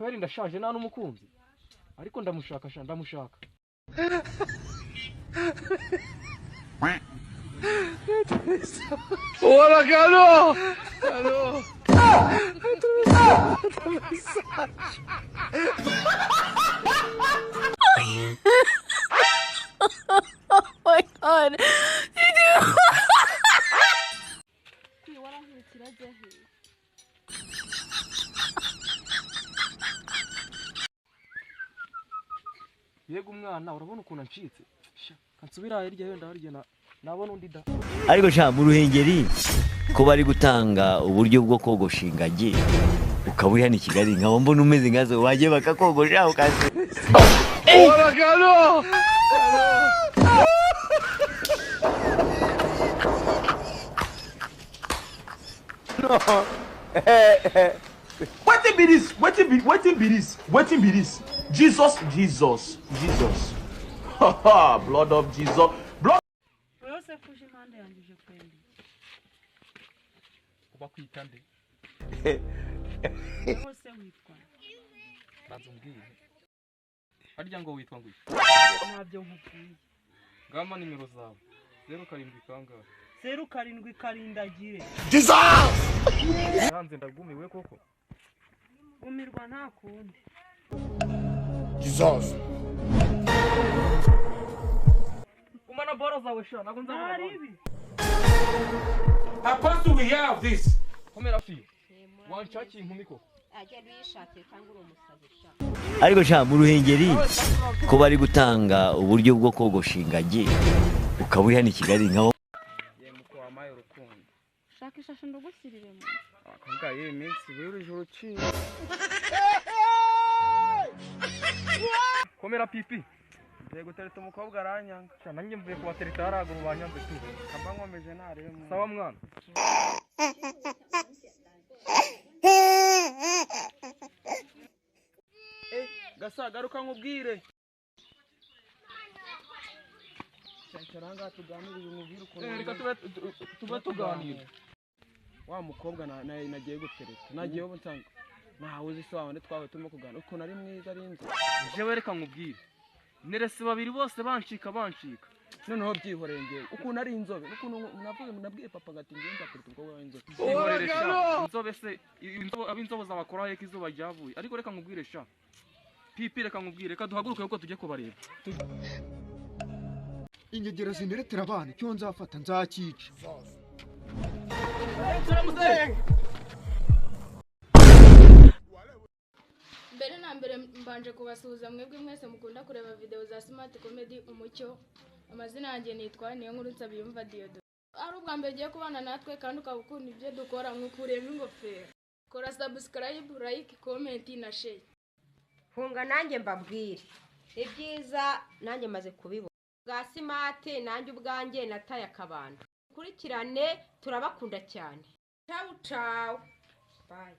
kweri ndashaje nta n'umukunzi ariko ndamushaka ndamushaka. Hola Carlos. Aló. Oh my god. Yego umwana urabona ukuntu ancitse. Kansubira hirya yenda harya nabona undi da. Ariko sha mu Ruhengeri ko bari gutanga uburyo bwo kogosha ingagi ukaba hano i Kigali nkaba mbona umeze nkazo wagiye bakakogosha ukaze. Hola Carlos. No. Wetin be this? Wetin be this? Jesus. Blood of Jesus. Blood. Yose fuje impande yangije kweli. Kuba kwitande. Yose witwa. Bazumbwiye. Harya ngo witwa ngwiki. Nabyo nkubwiye. Ngama nimero zawe. 07 kangahe? 07 karindagire. Jesus! Yanze ndagumiwe koko. Umirwa nta kundi. Jesus. Kumana boro zawe sha nagonza ngo. Aribi. Apostle, we hear of this. Komera fi. Wanchaki inkumi koko. Ariko sha mu Ruhengeri ko bari gutanga uburyo bwo kogosha ingagi ukaba hano i Kigali nkaba Yemuko amaye urukundo. Shaka ishasho ndugusiriremo. Akanga ye iminsi wiruje uruci. Komera pipi. Ndego tereta umukobwa aranyanga. Cyane nanjye mvuye ku batereta haraguru banyanze tu. Kamba nkomeje naremo. Sawa mwana. Gasagaruka nkubwire. Cyaranga tuganirije nkubwire ukuntu. Reka tube tuganira. Wa mukobwa nagiye gutereta. Nagiye ubu nsanga. Nawe uzi se wabone twawe turimo kuganira. Ukuntu ari mwiza ari inzo. Jewe reka nkubwire. Nerese babiri bose bancika. Noneho byihoreye ngewe. Ukuntu ari inzobe. Ukuntu nabwiye papa gati ngiye nzatereta ubwo wowe inzobe. Byihorere sha. Inzobe se abinzobe zabakora heke izuba ryavuye. Ariko reka nkubwire sha. Pipi reka nkubwire reka duhaguruke uko tujye kubareba. Ingegera zinderetera abana cyo nzafata nzakica. Mbere na mbere mbanje kubasuhuza mwebwe mwese mukunda kureba video za Smart Comedy Umucyo. Amazina yanjye nitwa niyo nkuru Nsabiyumva Diodo. Ari ubwa mbere giye kubana natwe kandi ukabukunda ibyo dukora nk'ukurema ingofero. Kora subscribe, like, comment na share. Hunga nanjye mbabwire ibyiza nanjye maze kubibona bwa Smart nanjye ubwanjye nataye akabando. Kurikirane turabakunda cyane. Ciao ciao. Bye.